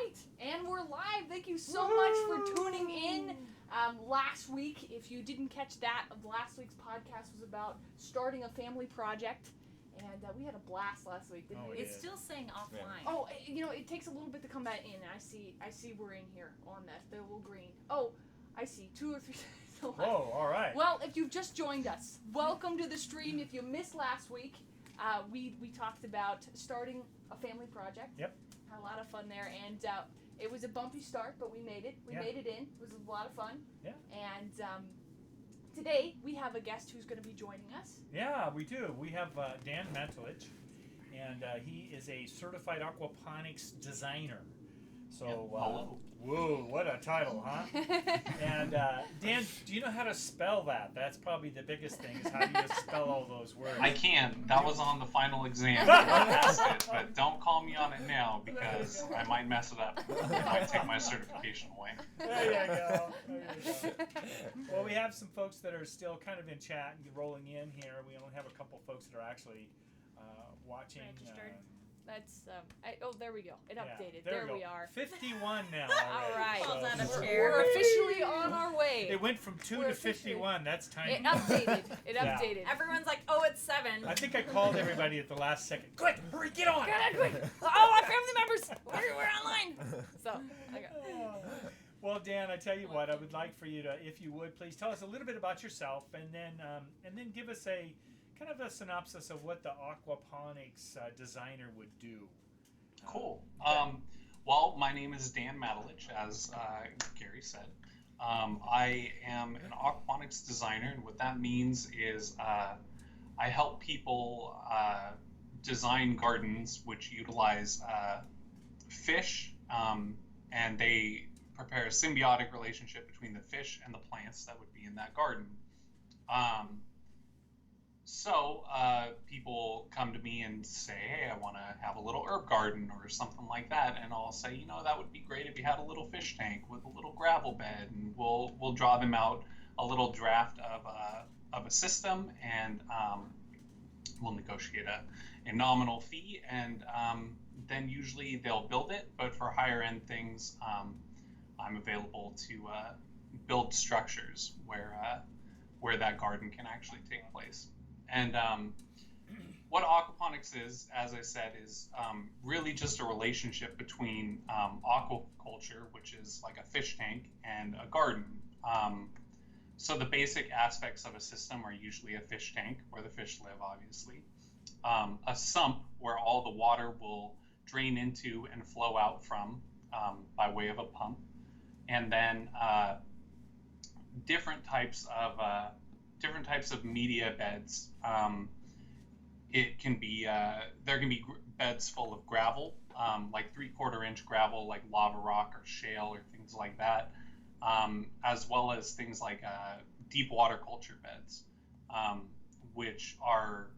right, and we're live. Thank you so much for tuning in. Last week, if you didn't catch that, last week's podcast was about starting a family project, and we had a blast last week. Didn't we? It's still saying offline. Oh, it takes a little bit to come back in. I see we're in here on that. The little green. Oh, I see 2 or 3. Whoa, all right. Well, if you've just joined us, welcome to the stream. If you missed last week, we talked about starting a family project. Yep. Had a lot of fun there, and it was a bumpy start, but we made it. We made it in. It was a lot of fun. Yeah. And today we have a guest who's going to be joining us. Yeah, we do. We have Dan Matulich, and he is a certified aquaponics designer. So, whoa, what a title, huh? And Dan, do you know how to spell that? That's probably the biggest thing, is how do you spell all those words? I can. That was on the final exam. I passed it, but don't call me on it now because I might mess it up. I might take my certification away. There you go. Well, we have some folks that are still kind of in chat and rolling in here. We only have a couple folks that are actually watching. Registered. That's there we go. It updated. There we are. 51 now. All right. So We're officially on our way. It went from 2 to 51. That's tiny. It updated. It updated. Everyone's like, oh, it's 7. I think I called everybody at the last second. Quick, hurry, get on! Quick! Oh, our family members. We're online. So, okay. Well, Dan, I tell you what, I would like for you to, if you would, please tell us a little bit about yourself, and then give us a kind of a synopsis of what the aquaponics designer would do. Cool. Well, my name is Dan Matulich, as Gary said. I am an aquaponics designer, and what that means is I help people design gardens which utilize fish, and they prepare a symbiotic relationship between the fish and the plants that would be in that garden. So people come to me and say, hey, I want to have a little herb garden or something like that, and I'll say, that would be great if you had a little fish tank with a little gravel bed, and we'll draw them out a little draft of a system, and we'll negotiate a nominal fee, and then usually they'll build it. But for higher end things, I'm available to build structures where that garden can actually take place. And what aquaponics is, as I said, is really just a relationship between aquaculture, which is like a fish tank, and a garden. So the basic aspects of a system are usually a fish tank, where the fish live, obviously. A sump, where all the water will drain into and flow out from by way of a pump. And then different types of media beds. It can be there can be beds full of gravel, like 3/4 inch gravel, like lava rock or shale or things like that, as well as things like deep water culture beds, which are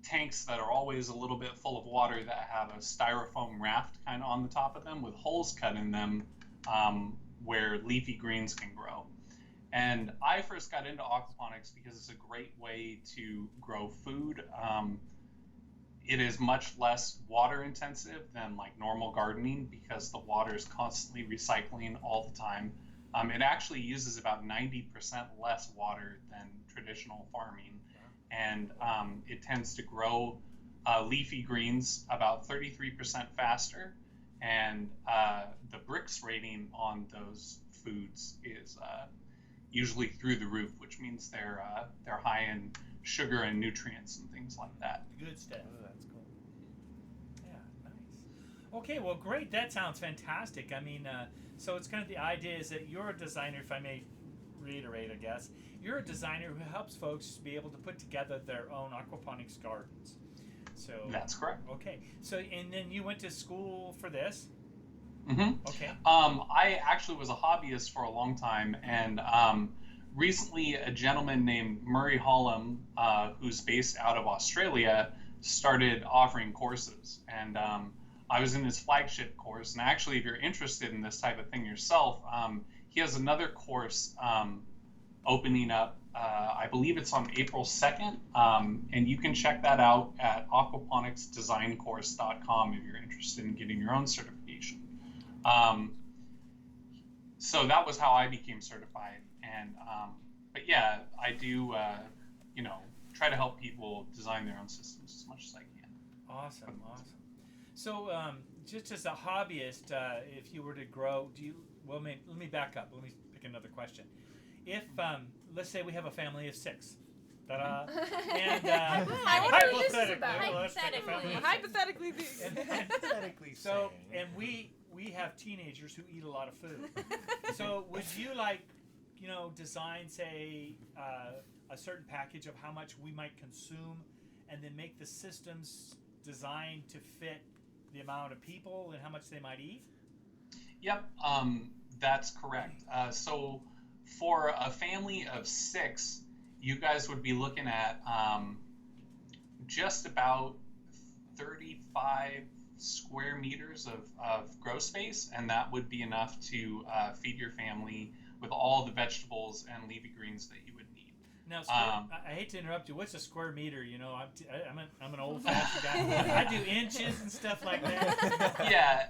tanks that are always a little bit full of water that have a styrofoam raft kind of on the top of them with holes cut in them, where leafy greens can grow. And I first got into aquaponics because it's a great way to grow food. It is much less water intensive than like normal gardening because the water is constantly recycling all the time. It actually uses about 90% less water than traditional farming. And it tends to grow leafy greens about 33% faster. And the Brix rating on those foods is usually through the roof, which means they're high in sugar and nutrients and things like that. Good stuff. Oh, that's cool. Yeah, nice. Okay, well, great. That sounds fantastic. I mean, so it's kind of the idea is that you're a designer, if I may reiterate, I guess. You're a designer who helps folks be able to put together their own aquaponics gardens. So that's correct. Okay. So, and then you went to school for this? Mm-hmm. Okay. I actually was a hobbyist for a long time, and recently a gentleman named Murray Hollum, who's based out of Australia, started offering courses, and I was in his flagship course. And actually, if you're interested in this type of thing yourself, he has another course opening up. I believe it's on April 2nd, and you can check that out at aquaponicsdesigncourse.com if you're interested in getting your own certification. So that was how I became certified. And but yeah, I do try to help people design their own systems as much as I can. Awesome. So just as a hobbyist, if you were to grow, let me back up. Let me pick another question. If let's say we have a family of 6. Ta-da. And Hypothetically. Hypothetically so, saying. and we have teenagers who eat a lot of food. So would you design, say, a certain package of how much we might consume, and then make the systems designed to fit the amount of people and how much they might eat? Yep, that's correct. So for a family of 6, you guys would be looking at just about 35 square meters of grow space, and that would be enough to feed your family with all the vegetables and leafy greens that you would need. Now, I hate to interrupt you. What's a square meter? I'm an old-fashioned guy. I do inches and stuff like that. Yeah.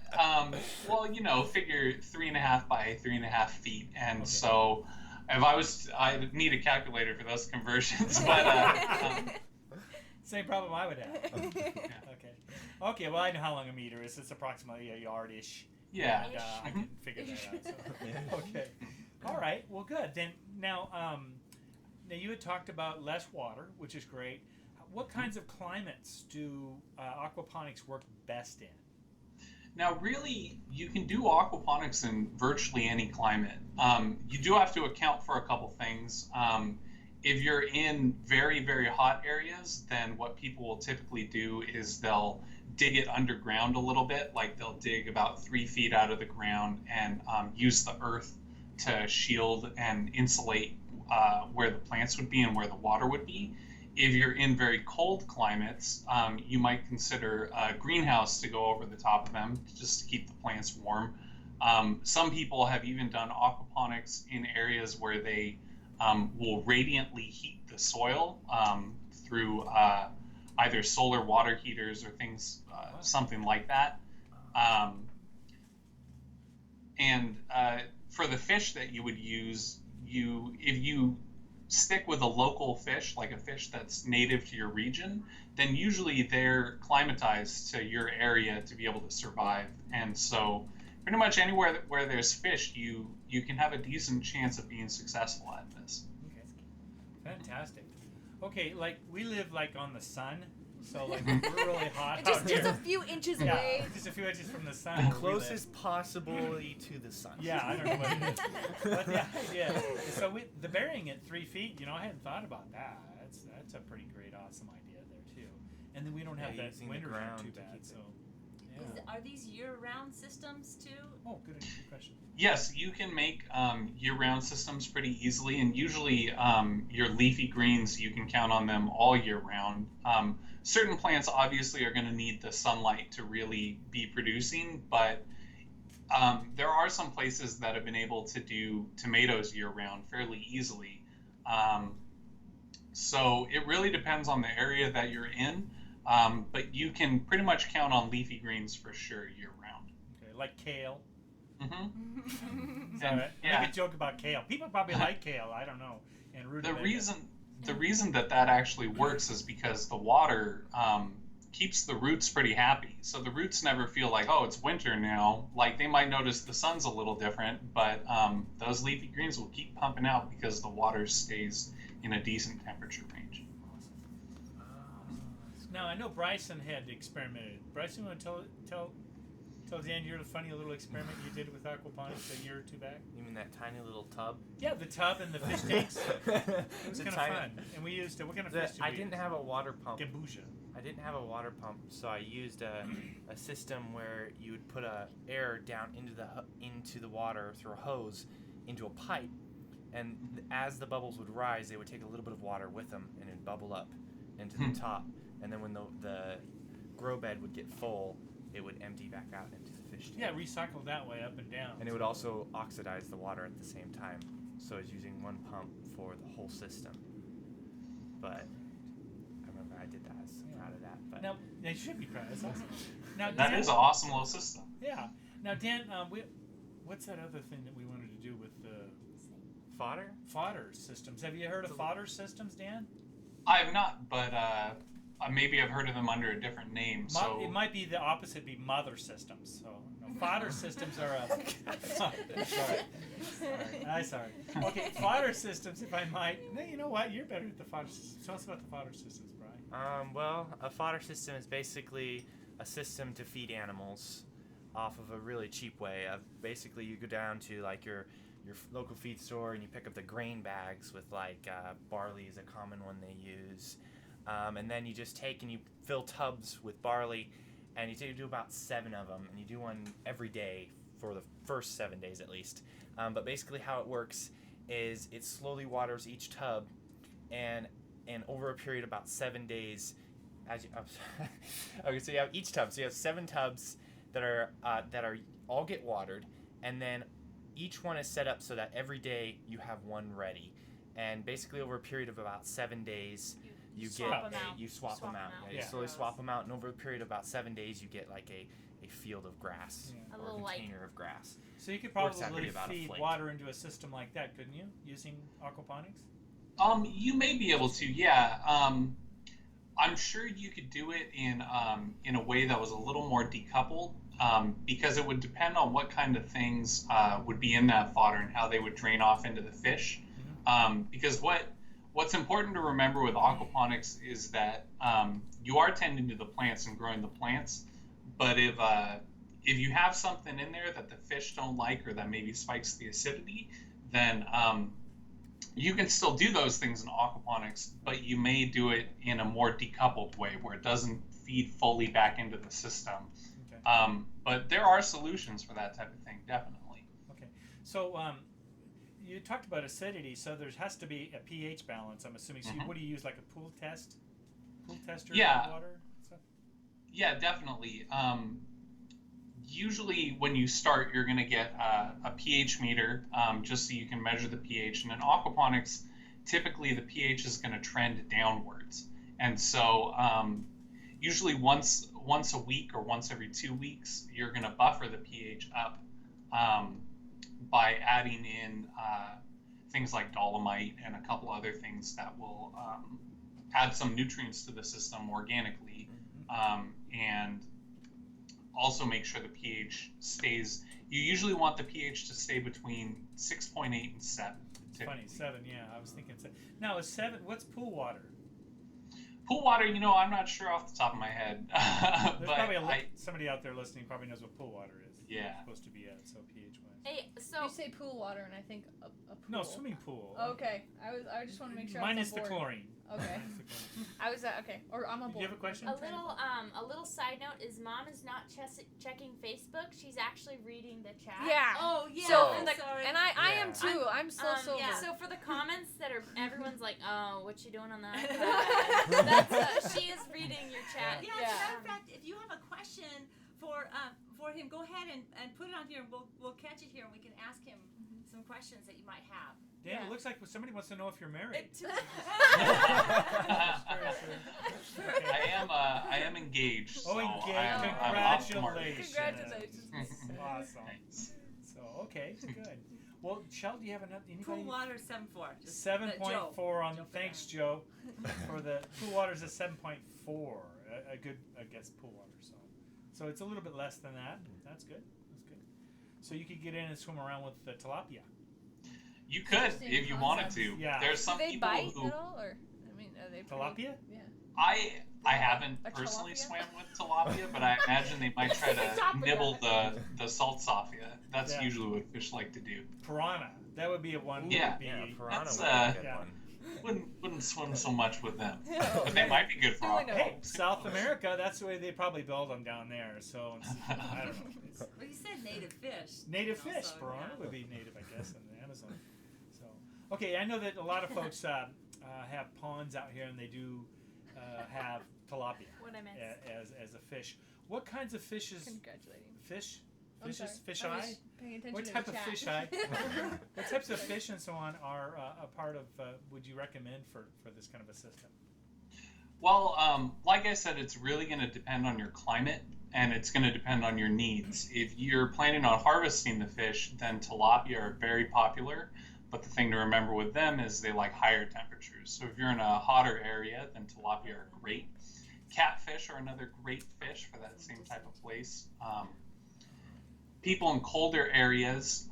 Well, figure 3.5 by 3.5 feet, and okay. So if I need a calculator for those conversions, but same problem I would have. Okay. Well, I know how long a meter is. It's approximately a yard-ish. Yeah. And, I can figure that out. So. Okay. All right. Well, good. Then now you had talked about less water, which is great. What kinds of climates do aquaponics work best in? Now, really, you can do aquaponics in virtually any climate. You do have to account for a couple things. If you're in very, very hot areas, then what people will typically do is they'll dig it underground a little bit, like they'll dig about 3 feet out of the ground and use the earth to shield and insulate where the plants would be and where the water would be. If you're in very cold climates, you might consider a greenhouse to go over the top of them just to keep the plants warm. Some people have even done aquaponics in areas where they will radiantly heat the soil through either solar water heaters or things, something like that. And for the fish that you would use, if you stick with a local fish, like a fish that's native to your region, then usually they're climatized to your area to be able to survive. And so pretty much anywhere where there's fish, you can have a decent chance of being successful at this. Okay. Fantastic. Okay, like we live like on the sun, so like we're really hot out here. Just a few inches away. Just a few inches from the sun. The closest possibility to the sun. Yeah, I don't know what it is. But the idea, so the burying it 3 feet, I hadn't thought about that. That's a pretty great, awesome idea there too. And then we don't have that winter time too bad. So, Are these year-round systems too? Oh, good question. Yes, you can make year-round systems pretty easily, and usually your leafy greens, you can count on them all year round. Certain plants obviously are going to need the sunlight to really be producing, but there are some places that have been able to do tomatoes year-round fairly easily. So it really depends on the area that you're in, but you can pretty much count on leafy greens for sure year-round. Okay, like kale. Mm-hmm. Make a joke about kale. People probably like kale. I don't know. And the reason that actually works is because the water keeps the roots pretty happy. So the roots never feel like, oh, it's winter now. Like they might notice the sun's a little different, but those leafy greens will keep pumping out because the water stays in a decent temperature range. Now I know Bryson had experimented. Bryson, want to tell Dan your funny little experiment you did with aquaponics a year or two back? You mean that tiny little tub? Yeah, the tub and the fish tanks. It was kind of fun. And we used what kind of fish did we I didn't use? have a water pump. Gambusia. I didn't have a water pump, so I used a system where you would put air down into the water through a hose into a pipe, and as the bubbles would rise, they would take a little bit of water with them and it'd bubble up into the top, and then when the grow bed would get full, it would empty back out into the fish tank. Yeah, recycle that way up and down. And it would also oxidize the water at the same time. So I was using one pump for the whole system. But I remember I did that. I was so proud of that. But Now, you should be proud. That's awesome. Now, That is an awesome little system. Yeah. Now, Dan, what's that other thing that we wanted to do with the Fodder? fodder systems? Have you heard of fodder systems, Dan? I have not, but maybe I've heard of them under a different name. So It might be the opposite, be mother systems. So, no, fodder systems are sorry. Okay, fodder systems, if I might. No, you know what? You're better at the fodder systems. Tell us about the fodder systems, Brian. Well, a fodder system is basically a system to feed animals off of a really cheap way. Basically, you go down to like your local feed store and you pick up the grain bags with like barley is a common one they use, and then you just take and you fill tubs with barley, and you do about 7 of them, and you do one every day for the first 7 days at least. But basically, how it works is it slowly waters each tub, and over a period of about 7 days, okay, so you have each tub. So you have 7 tubs that are all get watered, and then each one is set up so that every day you have one ready. And basically, over a period of about 7 days, you swap them out. You slowly swap them out, and over a period of about 7 days, you get like a field of grass, or a container of grass. So you could probably feed water into a system like that, couldn't you, using aquaponics? You may be able to, yeah. I'm sure you could do it in a way that was a little more decoupled, because it would depend on what kind of things would be in that fodder and how they would drain off into the fish. Because what's important to remember with aquaponics is that you are tending to the plants and growing the plants, but if you have something in there that the fish don't like or that maybe spikes the acidity, then you can still do those things in aquaponics, but you may do it in a more decoupled way where it doesn't feed fully back into the system. Okay. But there are solutions for that type of thing, definitely. Okay. So you talked about acidity, so there has to be a pH balance, I'm assuming. So what do you use, like a pool tester? Yeah. Water stuff? Yeah, definitely. Usually when you start, you're going to get a pH meter, just so you can measure the pH. And in aquaponics, typically the pH is going to trend downwards. And so usually once a week or once every 2 weeks, you're going to buffer the pH up by adding in things like dolomite and a couple other things that will add some nutrients to the system organically, and also make sure the pH stays. You usually want the pH to stay between 6.8 and 7. It's funny, 7. Yeah, I was thinking 7. Now, is 7? What's pool water? Pool water, I'm not sure off the top of my head. There's but probably somebody out there listening probably knows what pool water is. Yeah. It's supposed to be at, so pH wise. Hey, so you say pool water, and I think a pool. No, swimming pool. Okay, I just want to make sure. Minus I'm the chlorine. Okay. I was okay, or I'm on board. Do you have a question? A little side note is Mom is not checking Facebook. She's actually reading the chat. Yeah. Oh yeah. So sorry. and I am too. I'm still sober. Yeah. So for the comments that are everyone's like, oh, what's she doing on that? That's she is reading your chat. Yeah. As a matter of fact, if you have a question for him, go ahead and put it on here. We'll catch it here, and we can ask him some questions that you might have. Dan, it looks like somebody wants to know if you're married. I am engaged. Oh, so engaged! Congratulations! Congratulations! Awesome. So okay, good. Well, Shell, do you have anybody? Pool water 7.4. 7.4 on. Thanks, Joe. For the pool water is a 7.4. A good, I guess, pool water. So it's a little bit less than that. That's good. That's good. So you could get in and swim around with the tilapia. You could if you wanted to. Yeah. There's some Do they people bite who at all, or I mean, are they tilapia? Yeah. I haven't A personally tilapia? swam with tilapia, but I imagine they might try to nibble the salts off you. That's usually what fish like to do. Piranha. That would be a one. Yeah. Piranha That's, would be a good yeah. one. Wouldn't swim so much with them, but they might be good for Doing Hey, aquaponics. South America, that's the way they probably build them down there. So I don't know. It's Well, you said native fish. native you know, fish. so, Piranha yeah. would be native, I guess, in the Amazon. So okay, I know that a lot of folks have ponds out here, and they do have tilapia What I missed. as a fish. What kinds of fishes? Congratulating. Fish? I'm sorry. Fish I was eye? paying attention What to type the of chat. fish eye? What types of fish and so on are a part of, would you recommend for this kind of a system? Well, like I said, it's really going to depend on your climate. and it's going to depend on your needs. If you're planning on harvesting the fish, then tilapia are very popular, but the thing to remember with them is they like higher temperatures. So if you're in a hotter area, then tilapia are great. Catfish are another great fish for that same type of place. People in colder areas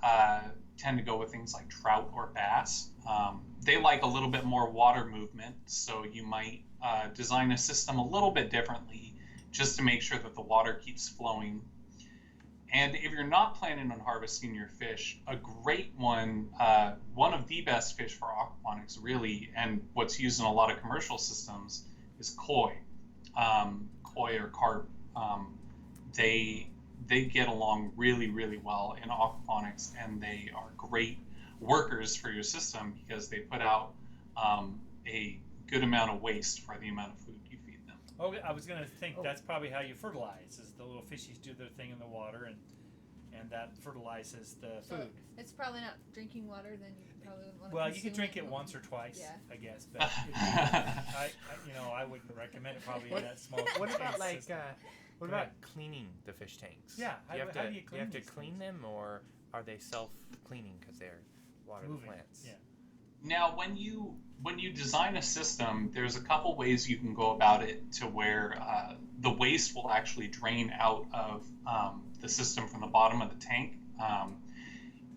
tend to go with things like trout or bass. They like a little bit more water movement, so you might design a system a little bit differently just to make sure that the water keeps flowing. And if you're not planning on harvesting your fish, a great one of the best fish for aquaponics really, and what's used in a lot of commercial systems, is koi. Koi or carp. They get along really, really well in aquaponics, and they are great workers for your system because they put out a good amount of waste for the amount of food you feed them. Oh, I was going to think that's probably how you fertilize, is the little fishies do their thing in the water, and that fertilizes the food. It's probably not drinking water, then you probably wouldn't want to. Well, you could drink it once or twice, I guess, but I wouldn't recommend it probably in that small. What about like system. what about cleaning the fish tanks? Yeah, do you how do you clean have to these clean things? them, or are they self-cleaning because they're water Moving. plants? Yeah. Now, when you design a system, there's a couple ways you can go about it to where the waste will actually drain out of the system from the bottom of the tank.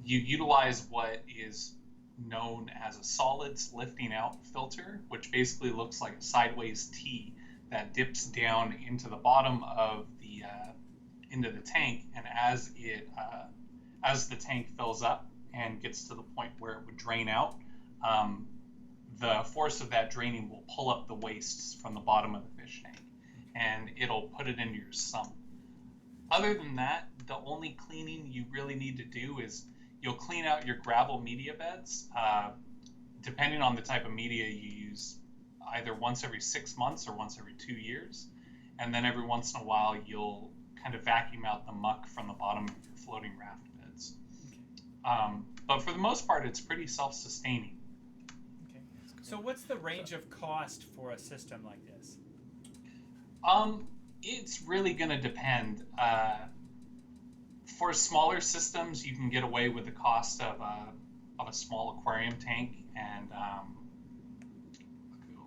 You utilize what is known as a solids lifting out filter, which basically looks like a sideways T that dips down into the bottom of the into the tank, and as the tank fills up and gets to the point where it would drain out, the force of that draining will pull up the wastes from the bottom of the fish tank, and it'll put it into your sump. Other than that, the only cleaning you really need to do is you'll clean out your gravel media beds. Depending on the type of media you use, either once every 6 months or once every 2 years, and then every once in a while you'll kind of vacuum out the muck from the bottom of your floating raft beds. But for the most part, it's pretty self-sustaining. Okay. So what's the range of cost for a system like this? It's really going to depend. For smaller systems, you can get away with the cost of a small aquarium tank and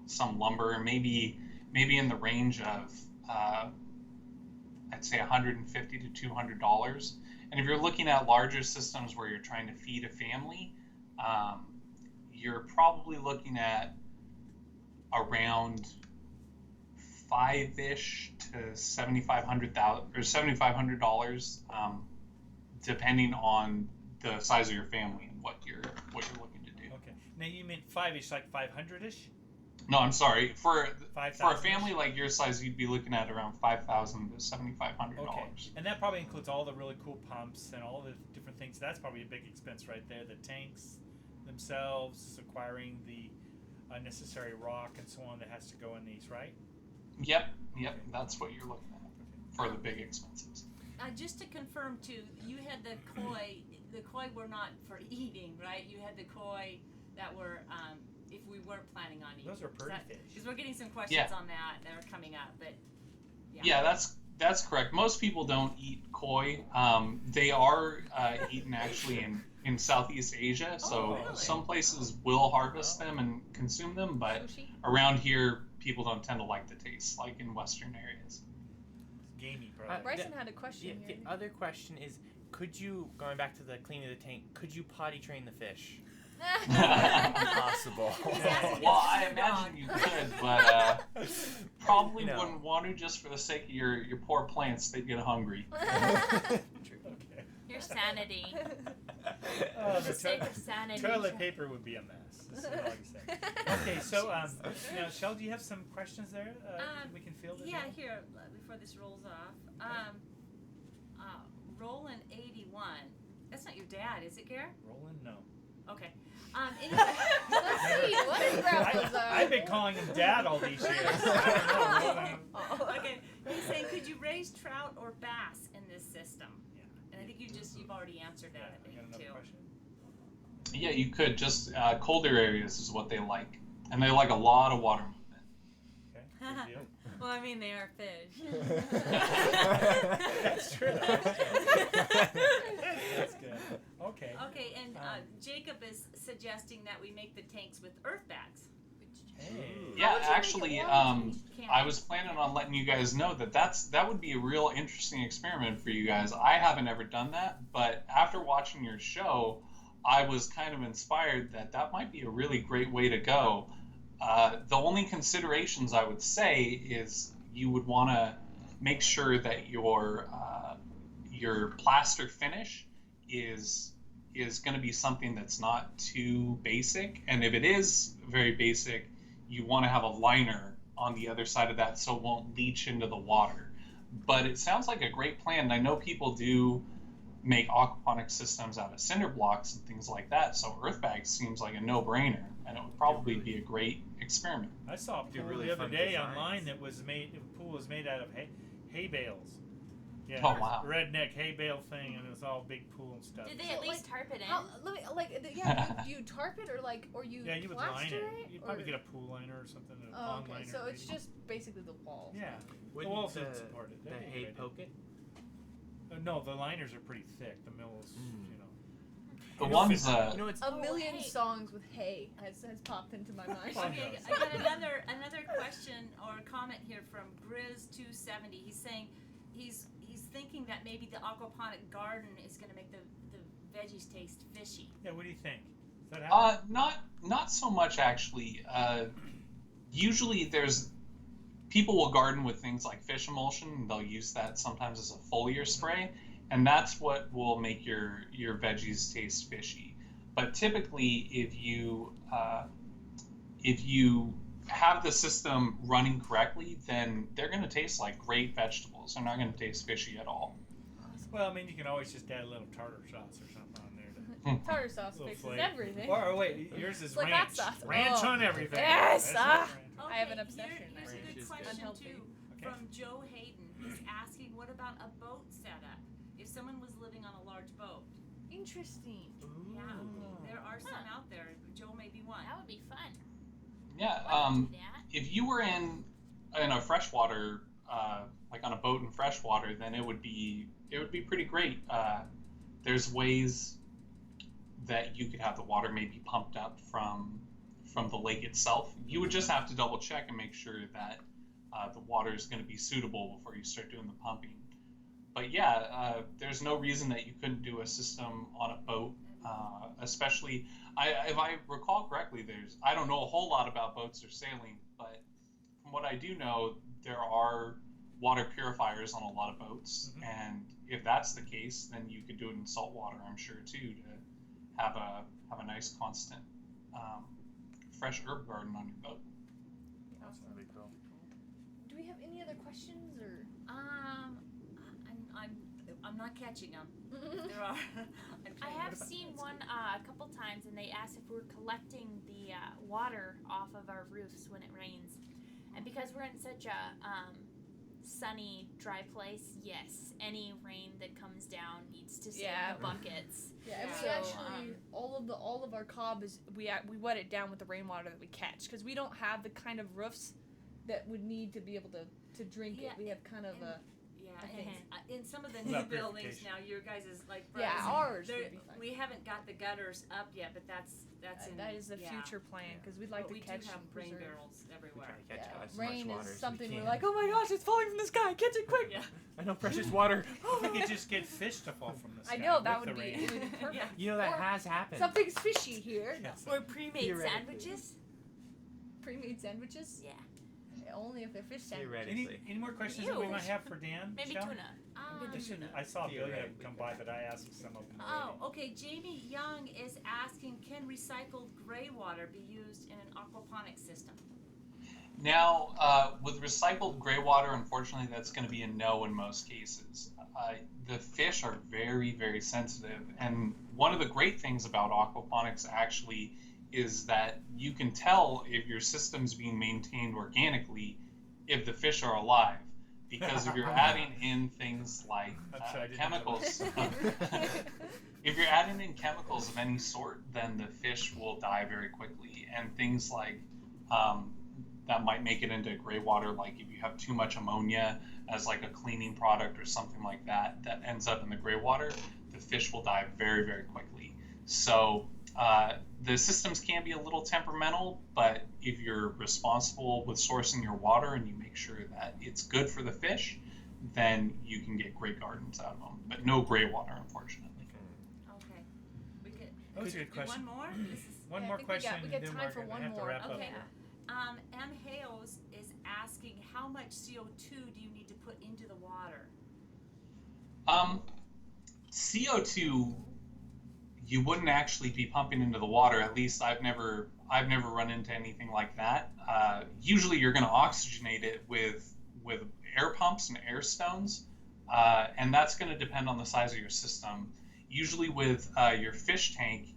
some lumber, maybe in the range of I'd say $150 to $200. And if you're looking at larger systems where you're trying to feed a family, you're probably looking at around $5,000 to $7,500, depending on the size of your family and what you're looking to do. Okay. Now you mean 5-ish, like 500-ish? No, I'm sorry. For a 5,000-ish? family like your size, you'd be looking at around $5,000 to $7,500. Okay. And that probably includes all the really cool pumps and all the different things. That's probably a big expense right there. The tanks themselves, acquiring the necessary rock and so on that has to go in these, right? Yep. That's what you're looking at for the big expenses. Just to confirm too, you had the koi. The koi were not for eating, right? You had the koi that were if we weren't planning on eating. Those are pretty fish. Because we're getting some questions on that that are coming up, but yeah, that's correct. Most people don't eat koi. They are eaten actually in Southeast Asia, so really? some places will harvest them and consume them, but Sushi? around here people don't tend to like the taste, like in Western areas. Gamey, probably. Bryson had a question The here. other question is, could you, going back to the cleaning of the tank, could you potty train the fish? Impossible. Well, I imagine you could, but probably No. wouldn't want to just for the sake of your poor plants. They'd get hungry. True. Okay. Your sanity. Oh, For the sake of sanity. toilet paper would be a mess. That's all I can say. Okay, so now, Shell, do you have some questions there? We can field it. yeah. now? Here, before this rolls off, Roland 81. That's not your dad, is it, Gare? Roland, no. Okay. Anyway. Let's see. What is grandpa's I've been calling him Dad all these years. I don't know, Roland. Okay. He's saying, could you raise trout or bass in this system? Yeah. And I think you've already answered that. I You got think another too. question? Yeah, you could. Just colder areas is what they like, and they like a lot of water movement. Okay, good deal. Well, I mean, they are fish. That's true. That's good. Okay. Okay, and Jacob is suggesting that we make the tanks with earth bags. Hey. Yeah, would you make actually, it water I was planning on letting you guys know that would be a real interesting experiment for you guys. I haven't ever done that, but after watching your show, I was kind of inspired that might be a really great way to go. The only considerations I would say is you would want to make sure that your plaster finish is going to be something that's not too basic, and if it is very basic, you want to have a liner on the other side of that so it won't leach into the water. But it sounds like a great plan, and I know people do make aquaponics systems out of cinder blocks and things like that, so earth bags seems like a no-brainer, and it would probably be a great experiment. I saw a pool really the other fun day designs. online that was made. The pool was made out of hay bales. Yeah, Oh, wow. redneck hay bale thing, and it was all big pool and stuff. Did they So, at least like, tarp it in? How, let me, do you tarp it or you Yeah, you would plaster line it. You'd probably or- get a pool liner or something. An Oh, on okay. liner. So it's just basically the walls. Yeah. Wouldn't walls the, would support it. the That'd be hay great. poke it? No, the liners are pretty thick. The mills, you know. The You ones, fit- You know, it's A million hey. songs with hay has popped into my mind. Fun. Okay, I got another question or comment here from Grizz270. He's saying he's thinking that maybe the aquaponic garden is going to make the veggies taste fishy. Yeah, what do you think? Is that happening? not so much actually. Usually people will garden with things like fish emulsion, and they'll use that sometimes as a foliar spray, and that's what will make your veggies taste fishy. But typically, if you have the system running correctly, then they're going to taste like great vegetables. They're not going to taste fishy at all. Well, I mean, you can always just add a little tartar sauce or something on there. Tartar sauce Little fixes flavor. everything. Or wait, yours is It's like ranch. hot sauce. Ranch Oh. on everything. Yes, That's ah. it, ranch. I have an obsession. Here's a Ranch good is good. question Unhealthy. too Okay. from Joe Hayden. He's asking, what about a boat setup? If someone was living on a large boat, Interesting. yeah, there are some out there. Joe may be one. That would be fun. Yeah. Why don't do that? If you were in a freshwater, like on a boat in freshwater, then it would be pretty great. There's ways that you could have the water maybe pumped up from the lake itself. You would just have to double check and make sure that the water is going to be suitable before you start doing the pumping. But yeah, there's no reason that you couldn't do a system on a boat, especially. If I recall correctly, I don't know a whole lot about boats or sailing, but from what I do know, there are water purifiers on a lot of boats, and if that's the case, then you could do it in salt water, I'm sure too, to have a nice constant fresh herb garden on your boat. That'd be cool. Do we have any other questions or? I'm not catching them. There are. I have seen one a couple times, and they asked if we're collecting the water off of our roofs when it rains. And because we're in such a sunny, dry place, yes, any rain that comes down needs to stay in the buckets. Yeah, and we So, actually all of our cob is we wet it down with the rainwater that we catch because we don't have the kind of roofs that would need to be able to drink it. Yeah, We have kind of a in some of the Without new buildings purification. now, your guys is like ours there- would be fine. we haven't got the gutters up yet, but that's in that is the yeah. future plan because we'd like But to we catch do have and rain preserve. barrels We everywhere. try to catch Yeah, as rain much water is as something we we're can. like, oh my gosh, it's falling from the sky, catch it quick. Yeah. I know precious water. If we could just get fish to fall from the sky. I know with that the would be rain. it would be perfect. Yeah. You know that Or has happened. Something's fishy here. Yes. Or pre-made Theoretically. sandwiches. Pre-made sandwiches. Yeah. Only if they're fish sandwiches. Theoretically. Any more questions that we Ew. might have for Dan? Maybe Shell? tuna. Good tuna. I saw a billion of them Theoretically. come by, but I asked some of them. Oh, okay. Jamie Young is asking, can recycled gray water be used in an aquaponics system? Now, with recycled gray water, unfortunately, that's going to be a no in most cases. The fish are very, very sensitive, and one of the great things about aquaponics actually is that you can tell if your system's being maintained organically if the fish are alive, because if you're adding in things like I'm sorry, I didn't chemicals, if you're adding in chemicals of any sort, then the fish will die very quickly, and things like that might make it into gray water, like if you have too much ammonia as like a cleaning product or something like that ends up in the gray water, the fish will die very, very quickly. So the systems can be a little temperamental, but if you're responsible with sourcing your water and you make sure that it's good for the fish, then you can get great gardens out of them. But no gray water, unfortunately. Okay. We could. That was a good do question. One more. This is, One Yeah, I more think we got- question, we got and then time we're for gonna one have to more. wrap up okay. here. M. Hales is asking, how much CO2 do you need to put into the water? CO2, you wouldn't actually be pumping into the water. At least I've never run into anything like that. Usually, you're going to oxygenate it with air pumps and air stones, and that's going to depend on the size of your system. Usually, with your fish tank,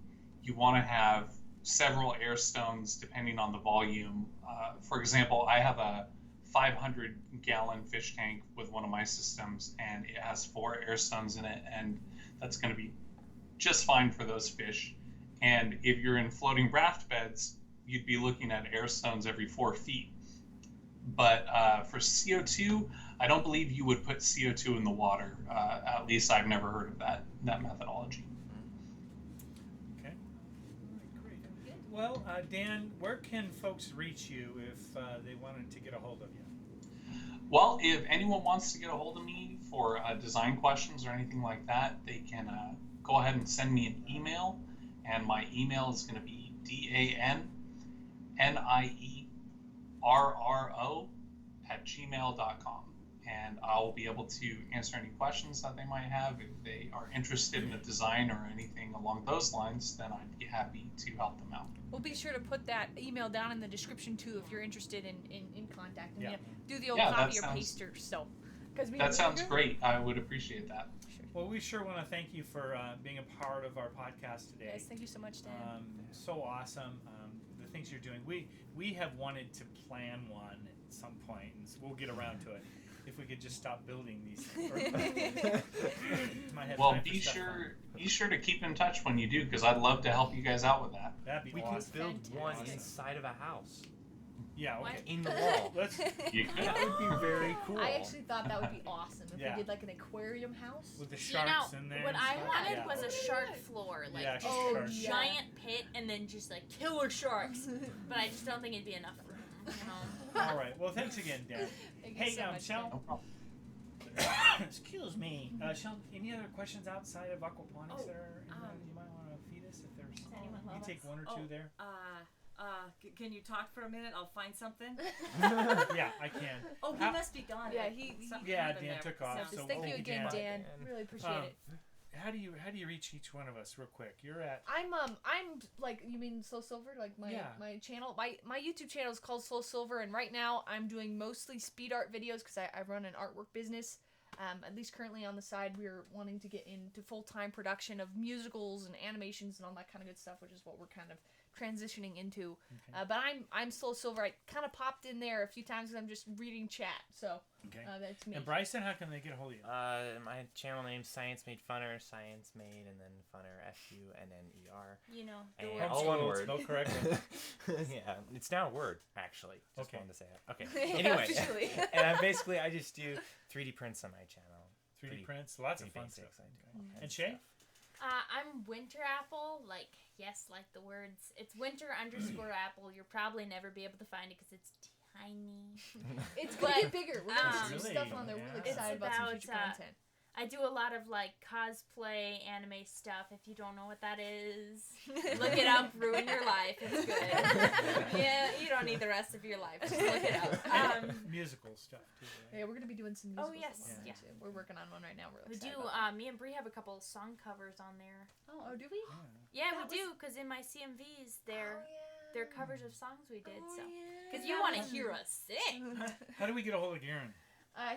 you want to have several air stones depending on the volume. For example, I have a 500-gallon fish tank with one of my systems, and it has 4 air stones in it, and that's going to be just fine for those fish. And if you're in floating raft beds, you'd be looking at air stones every 4 feet. But for CO2, I don't believe you would put CO2 in the water. At least I've never heard of that methodology. Okay. All right, great. Well, Dan, where can folks reach you if they wanted to get a hold of you? Well, if anyone wants to get a hold of me for design questions or anything like that, they can go ahead and send me an email. And my email is going to be danierro@gmail.com. And I'll be able to answer any questions that they might have. If they are interested in a design or anything along those lines, then I'd be happy to help them out. We'll be sure to put that email down in the description too if you're interested in contacting Yeah. you. Do the old Yeah, copy that or sounds- paster. So, because That sounds great. I would appreciate that. Well, we sure want to thank you for being a part of our podcast today. Yes, thank you so much, Dan. So awesome. The things you're doing. We have wanted to plan one at some point, and so we'll get around to it. If we could just stop building these things. Might have Well, time for be stuff sure to keep in touch when you do, because I'd love to help you guys out with that. That'd be We awesome. could build one Fantastic. inside of a house. Yeah, okay. In the wall. Let's. You could. That would be very cool. I actually thought that would be awesome if Yeah. we did like an aquarium house. With the You sharks know, in there. what and I stuff. wanted Yeah. was a shark floor, like Yeah, just Oh, shark. a yeah. giant pit, and then just like killer sharks. But I just don't think it'd be enough room. You know? All right. Well, thanks again, Dan. Thank you Hey, so much, Shell. No problem. Excuse me. Shell, any other questions outside of aquaponics Oh, there you might want to feed us if there's. Does anyone You love take us? one or two there. Can you talk for a minute? I'll find something. Yeah, I can. Oh, he How- must be gone. Yeah, he- Something Yeah, happened Dan there. took off. So- So Thank you thank you, again, Dan. Dan. Really appreciate Um, it. How do you reach each one of us real quick? You're at. I'm like, you mean Soul Silver, like my Yeah. my channel, my YouTube channel is called Soul Silver, and right now I'm doing mostly speed art videos because I run an artwork business. At least currently on the side, we're wanting to get into full-time production of musicals and animations and all that kind of good stuff, which is what we're kind of transitioning into. Okay. But I'm Soul Silver. I kind of popped in there a few times because I'm just reading chat, so Okay. that's me. And Bryson, how can they get a hold of you? My channel name's Science Made Funner, Science Made, and then Funner, FUNNER. You know, the And word. all one Homeschooled, word. spelled correctly. Yeah, it's now a word actually. Just Okay. wanted to say that. Okay. Anyway, Officially. and I just do 3D prints on my channel. 3D Pretty- prints, lots of pretty fun basics. stuff. I do all kinds And of Shay? stuff. I'm Winter Apple, like, yes, like the words. It's winter_apple. You'll probably never be able to find it because it's tiny. It's gonna get bigger. We're gonna do some Really? stuff on there. We're really Yeah. excited It's about some about, future content. I do a lot of, like, cosplay anime stuff. If you don't know what that is, look it up, ruin your life. It's good. Yeah, you don't need the rest of your life. Just look it up. Musical stuff too. Right? Yeah, we're gonna be doing some Oh, musical yes, stuff on yeah. there too. We're working on one right now. We're really We do, excited about me and Bree have a couple song covers on there. that. Oh, do we? Yeah, That we do, because in my CMVs, they're Oh, covers of songs we did. Oh, So, yeah. because you want to hear us sing. How do we get a hold of Garen?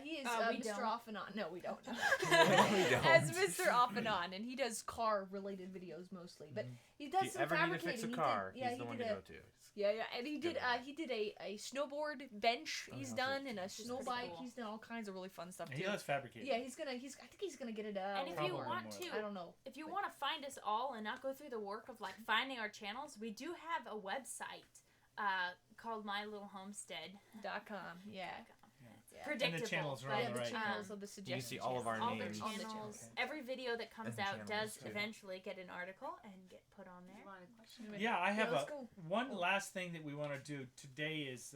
He is We Mr. don't. Off and On. No, we don't. We don't. As Mr. Off and On, and he does car-related videos mostly, but he If does you some ever need to fabricating. fix a He car, did, yeah, he's the he one did to a, go to. Yeah, and he did Good he did a snowboard bench Oh, he's yeah, done, okay. and a Which is snow pretty bike. cool. He's done all kinds of really fun stuff He too. does fabricate. Yeah, I think he's gonna get it. And if you Probably want more. to, I don't know. if you want to find us all and not go through the work of like finding our channels, we do have a website. called My Little Homestead. .com. Yeah. And the channels are on Yeah, the the right. channels of the You suggestions. can see all of our All the names. On the channels. channels. Every video that comes And out channels, does too. eventually get an article and get put on there. You want a question? Yeah, I have let's go. one last thing that we want to do. Today is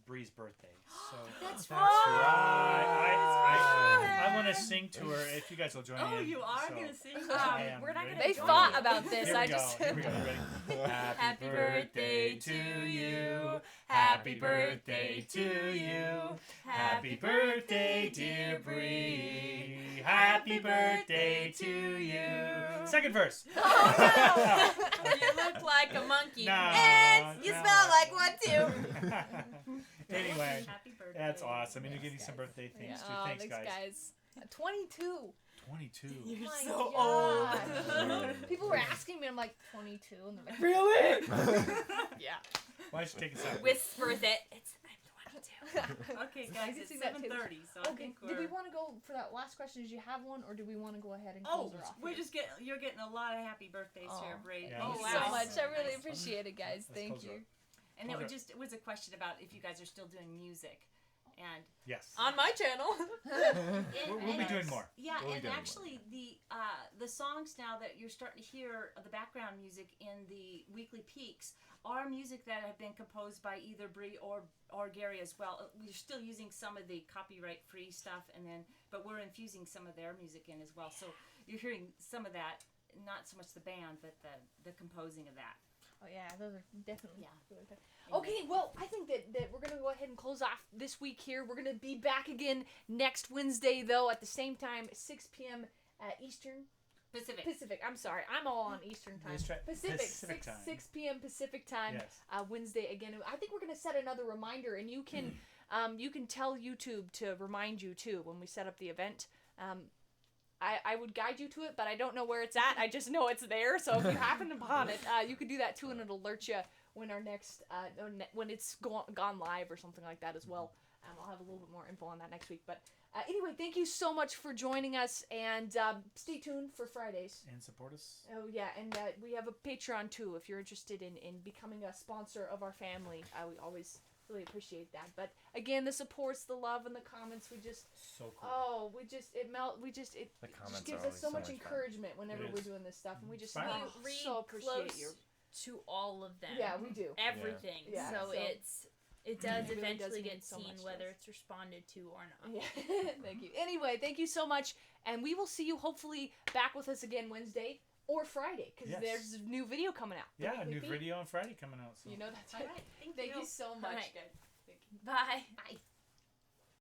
Bree's birthday. So That's That's right. I want to sing to her if you guys will join Oh, in. you are So, gonna sing? I am. We're not Ready? gonna They join fought you. about this. Here we I go. just. Here we go. Ready? Happy birthday to you. Happy birthday to you. Happy birthday, dear Bree. Happy birthday to you. Second verse. Oh, no. You look like a monkey. No, And you no. smell like one too. Anyway, Happy birthday. that's awesome. And you're getting Yes, some guys. birthday things Yeah. too. Oh, Thanks, guys. 22. 22. You're my so God. old. People were asking me, I'm like, 22. And they're like, Really? yeah. Why don't you take us out? Whispers it. It's I'm 22. Okay, I guys, can it's sing that too. 7:30, so I Okay, think did we we're... want to go for that last question? Did you have one, or do we want to go ahead and Oh, close her off? we're here? just you're getting a lot of happy birthdays here, Oh. Bree. Yeah, Oh, Thank let's you wow. so much. I really Nice. appreciate it, guys. Let's Thank close her you. up. And it was a question about if you guys are still doing music, and Yes. On my channel. We'll be doing more. yeah, We'll be and doing more. actually the songs now that you're starting to hear the background music in the weekly peaks are music that have been composed by either Bree or Gary as well. We're still using some of the copyright free stuff, but we're infusing some of their music in as well. So you're hearing some of that, not so much the band, but the composing of that. Oh yeah, those are definitely Yeah. really good. Okay, well, I think that we're gonna go ahead and close off this week here. We're gonna be back again next Wednesday, though, at the same time, 6 p.m. Eastern Pacific. I'm sorry, I'm all on Eastern time. Pacific 6 time. 6 p.m. Pacific time. Yes. Wednesday again. I think we're gonna set another reminder, and you can tell YouTube to remind you too when we set up the event. I would guide you to it, but I don't know where it's at. I just know it's there. So if you happen upon it, you could do that too, and it'll alert you when our next when it's gone live or something like that as well. I'll have a little bit more info on that next week. But anyway, thank you so much for joining us, and stay tuned for Fridays. And support us. Oh yeah, and we have a Patreon too. If you're interested in becoming a sponsor of our family, we always really appreciate that. But again, the supports, the love, and the comments, we just So cool. it just The comments gives are us so always much so much fun. encouragement whenever It we're is. doing this stuff, and we just Inspiring. We so read appreciate close you. to all of them. Yeah, we do. Everything. Yeah, So so- it does It really does eventually mean get so seen much to whether us. it's responded to or not. Yeah, thank you. Anyway, thank you so much, and we will see you hopefully back with us again Wednesday or Friday, because Yes. there's a new video coming out. Yeah, a Weekly new Feed. video on Friday coming out. So. You know that's All right. right, Thank you so much, All right. guys. Thank you. Bye. Bye.